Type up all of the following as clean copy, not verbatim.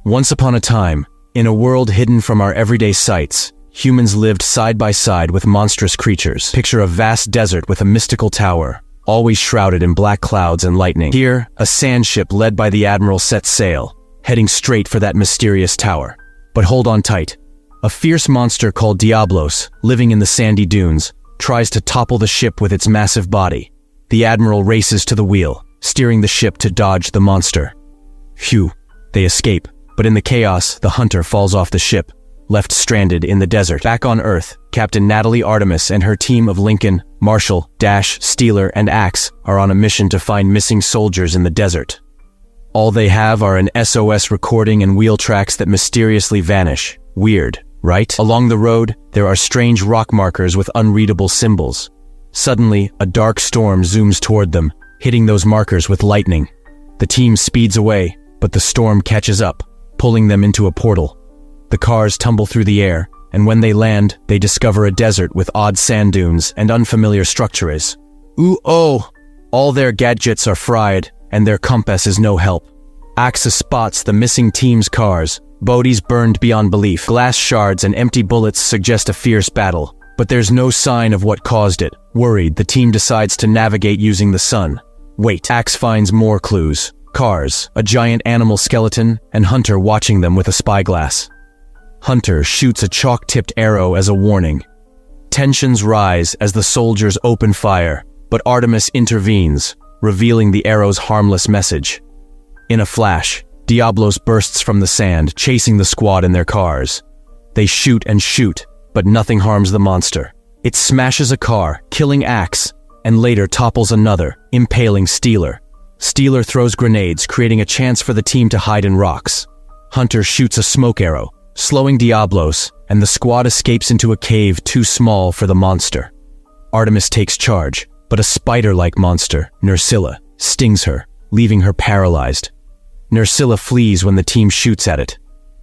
Once upon a time, in a world hidden from our everyday sights, humans lived side by side with monstrous creatures. Picture a vast desert with a mystical tower, always shrouded in black clouds and lightning. Here, a sand ship led by the Admiral sets sail, heading straight for that mysterious tower. But hold on tight. A fierce monster called Diablos, living in the sandy dunes, tries to topple the ship with its massive body. The Admiral races to the wheel, steering the ship to dodge the monster. Phew, they escape. But in the chaos, the hunter falls off the ship, left stranded in the desert. Back on Earth, Captain Artemis and her team of Lincoln, Marshall, Dash, Steeler, and Axe are on a mission to find missing soldiers in the desert. All they have are an SOS recording and wheel tracks that mysteriously vanish. Weird, right? Along the road, there are strange rock markers with unreadable symbols. Suddenly, a dark storm zooms toward them, hitting those markers with lightning. The team speeds away, but the storm catches up, pulling them into a portal. The cars tumble through the air, and when they land, they discover a desert with odd sand dunes and unfamiliar structures. Ooh-oh! All their gadgets are fried, and their compass is no help. Axe spots the missing team's cars, bodies burned beyond belief. Glass shards and empty bullets suggest a fierce battle, but there's no sign of what caused it. Worried, the team decides to navigate using the sun. Wait, Axe finds more clues. Cars, a giant animal skeleton, and Hunter watching them with a spyglass. Hunter shoots a chalk-tipped arrow as a warning. Tensions rise as the soldiers open fire, but Artemis intervenes, revealing the arrow's harmless message. In a flash, Diablos bursts from the sand, chasing the squad in their cars. They shoot and shoot, but nothing harms the monster. It smashes a car, killing Axe, and later topples another, impaling Steeler. Steeler throws grenades, creating a chance for the team to hide in rocks. Hunter shoots a smoke arrow, slowing Diablos, and the squad escapes into a cave too small for the monster. Artemis takes charge, but a spider-like monster, Nerscylla, stings her, leaving her paralyzed. Nerscylla flees when the team shoots at it.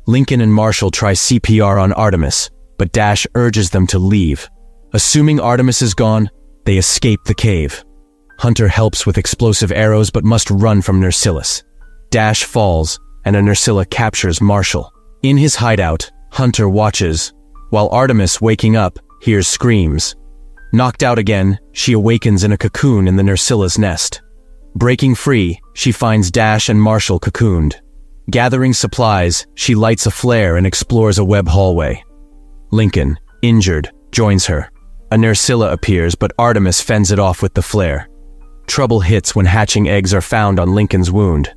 Lincoln and Marshall try CPR on Artemis, but Dash urges them to leave. Assuming Artemis is gone, they escape the cave. Hunter helps with explosive arrows but must run from Nerscylla. Dash falls, and a Nerscylla captures Marshall. In his hideout, Hunter watches, while Artemis, waking up, hears screams. Knocked out again, she awakens in a cocoon in the Nerscylla's nest. Breaking free, she finds Dash and Marshall cocooned. Gathering supplies, she lights a flare and explores a web hallway. Lincoln, injured, joins her. A Nerscylla appears, but Artemis fends it off with the flare. Trouble hits when hatching eggs are found on Lincoln's wound.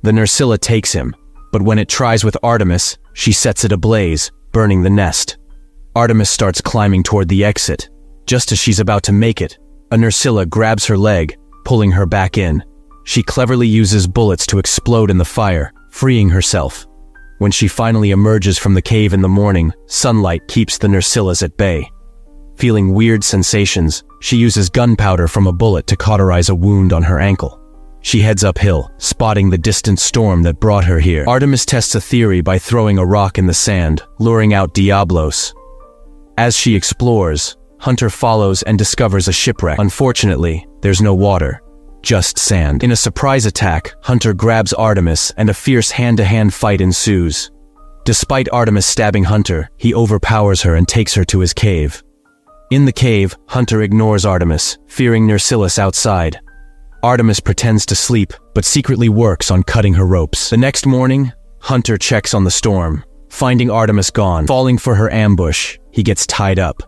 The Nerscylla takes him, but when it tries with Artemis, she sets it ablaze, burning the nest. Artemis starts climbing toward the exit. Just as she's about to make it, a Nerscylla grabs her leg, pulling her back in. She cleverly uses bullets to explode in the fire, freeing herself. When she finally emerges from the cave in the morning, sunlight keeps the Nerscyllas at bay. Feeling weird sensations, she uses gunpowder from a bullet to cauterize a wound on her ankle. She heads uphill, spotting the distant storm that brought her here. Artemis tests a theory by throwing a rock in the sand, luring out Diablos. As she explores, Hunter follows and discovers a shipwreck. Unfortunately, there's no water, just sand. In a surprise attack, Hunter grabs Artemis and a fierce hand-to-hand fight ensues. Despite Artemis stabbing Hunter, he overpowers her and takes her to his cave. In the cave, Hunter ignores Artemis, fearing Nerscylla outside. Artemis pretends to sleep, but secretly works on cutting her ropes. The next morning, Hunter checks on the storm. Finding Artemis gone, falling for her ambush, he gets tied up.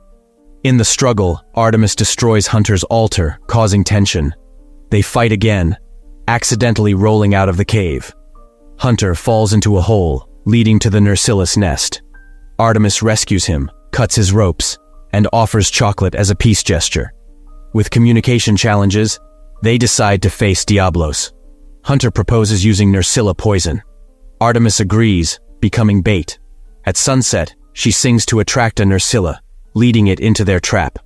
In the struggle, Artemis destroys Hunter's altar, causing tension. They fight again, accidentally rolling out of the cave. Hunter falls into a hole, leading to the Nerscylla's nest. Artemis rescues him, cuts his ropes, and offers chocolate as a peace gesture. With communication challenges, they decide to face Diablos. Hunter proposes using Nerscylla poison. Artemis agrees, becoming bait. At sunset, she sings to attract a Nerscylla, leading it into their trap.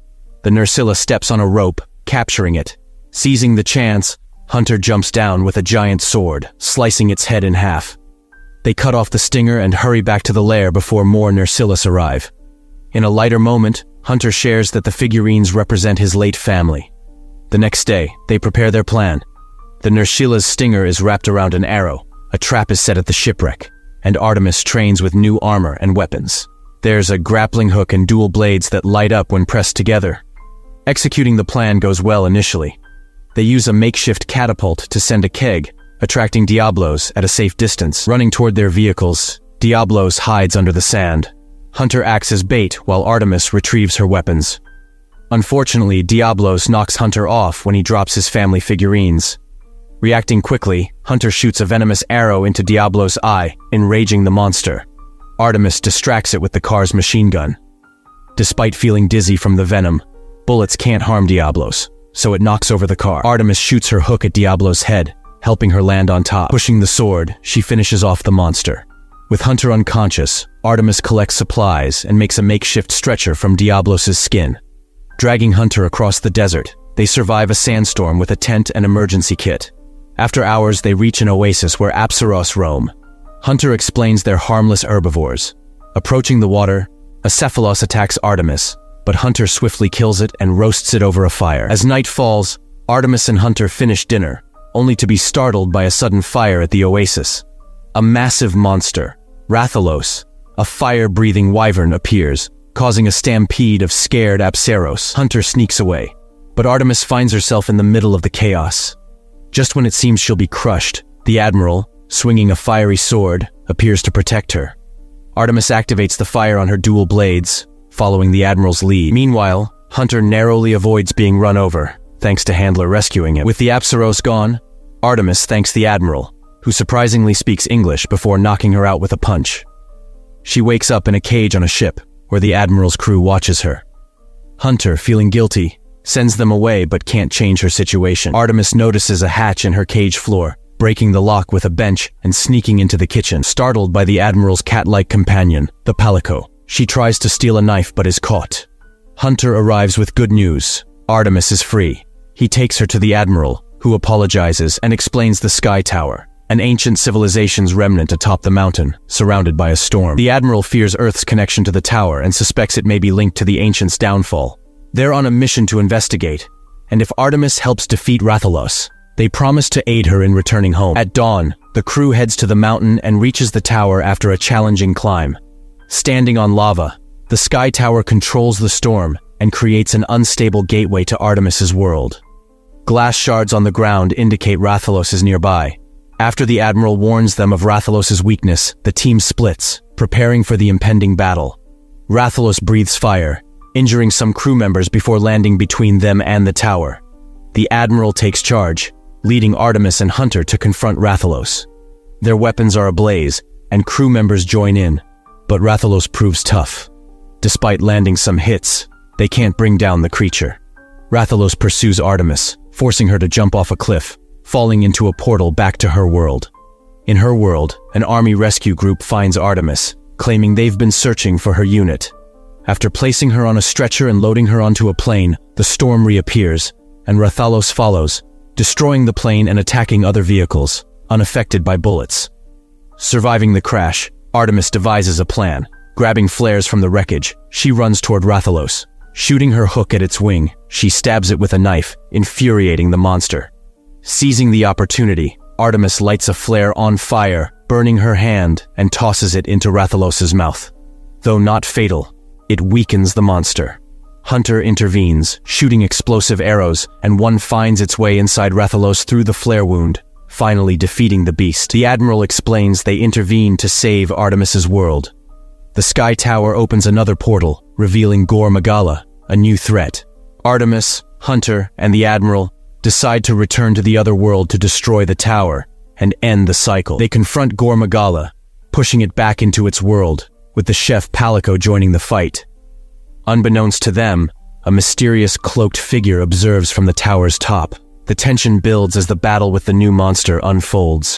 The Nerscylla steps on a rope, capturing it. Seizing the chance, Hunter jumps down with a giant sword, slicing its head in half. They cut off the stinger and hurry back to the lair before more Nerscyllas arrive. In a lighter moment, Hunter shares that the figurines represent his late family. The next day, they prepare their plan. The Nerscylla's stinger is wrapped around an arrow. A trap is set at the shipwreck. and Artemis trains with new armor and weapons. There's a grappling hook and dual blades that light up when pressed together. Executing the plan goes well initially. They use a makeshift catapult to send a keg, attracting Diablos at a safe distance. Running toward their vehicles, Diablos hides under the sand. Hunter acts as bait while Artemis retrieves her weapons. Unfortunately, Diablos knocks Hunter off when he drops his family figurines. Reacting quickly, Hunter shoots a venomous arrow into Diablos' eye, enraging the monster. Artemis distracts it with the car's machine gun. Despite feeling dizzy from the venom, bullets can't harm Diablos, so it knocks over the car. Artemis shoots her hook at Diablos' head, helping her land on top. Pushing the sword, she finishes off the monster. With Hunter unconscious, Artemis collects supplies and makes a makeshift stretcher from Diablos' skin. Dragging Hunter across the desert, they survive a sandstorm with a tent and emergency kit. After hours, they reach an oasis where Apsaros roam. Hunter explains they're harmless herbivores. Approaching the water, a Cephalos attacks Artemis, but Hunter swiftly kills it and roasts it over a fire. As night falls, Artemis and Hunter finish dinner, only to be startled by a sudden fire at the oasis. A massive monster, Rathalos, a fire-breathing wyvern, appears, causing a stampede of scared Apsaros. Hunter sneaks away, but Artemis finds herself in the middle of the chaos. Just when it seems she'll be crushed, the Admiral, swinging a fiery sword, appears to protect her. Artemis activates the fire on her dual blades, following the Admiral's lead. Meanwhile, Hunter narrowly avoids being run over, thanks to Handler rescuing him. With the Apsaros gone, Artemis thanks the Admiral, who surprisingly speaks English before knocking her out with a punch. She wakes up in a cage on a ship, where the Admiral's crew watches her. Hunter, feeling guilty, sends them away but can't change her situation. Artemis notices a hatch in her cage floor, breaking the lock with a bench and sneaking into the kitchen. Startled by the Admiral's cat-like companion, the Palico, she tries to steal a knife but is caught. Hunter arrives with good news. Artemis is free. He takes her to the Admiral, who apologizes and explains the Sky Tower, an ancient civilization's remnant atop the mountain, surrounded by a storm. The Admiral fears Earth's connection to the tower and suspects it may be linked to the ancient's downfall. They're on a mission to investigate, and if Artemis helps defeat Rathalos, they promise to aid her in returning home. At dawn, the crew heads to the mountain and reaches the tower after a challenging climb. Standing on lava, the Sky Tower controls the storm and creates an unstable gateway to Artemis's world. Glass shards on the ground indicate Rathalos is nearby. After the Admiral warns them of Rathalos's weakness, the team splits, preparing for the impending battle. Rathalos breathes fire, injuring some crew members before landing between them and the tower. The Admiral takes charge, leading Artemis and Hunter to confront Rathalos. Their weapons are ablaze, and crew members join in, but Rathalos proves tough. Despite landing some hits, they can't bring down the creature. Rathalos pursues Artemis, forcing her to jump off a cliff, falling into a portal back to her world. In her world, an army rescue group finds Artemis, claiming they've been searching for her unit. After placing her on a stretcher and loading her onto a plane, the storm reappears, and Rathalos follows, destroying the plane and attacking other vehicles, unaffected by bullets. Surviving the crash, Artemis devises a plan. Grabbing flares from the wreckage, she runs toward Rathalos. Shooting her hook at its wing, she stabs it with a knife, infuriating the monster. Seizing the opportunity, Artemis lights a flare on fire, burning her hand, and tosses it into Rathalos's mouth. Though not fatal, it weakens the monster. Hunter intervenes, shooting explosive arrows, and one finds its way inside Rathalos through the flare wound, finally defeating the beast. The Admiral explains they intervened to save Artemis's world. The Sky Tower opens another portal, revealing Gore Magala, a new threat. Artemis, Hunter, and the Admiral decide to return to the other world to destroy the tower and end the cycle. They confront Gore Magala, pushing it back into its world, with the chef Palico joining the fight. Unbeknownst to them, a mysterious cloaked figure observes from the tower's top. The tension builds as the battle with the new monster unfolds.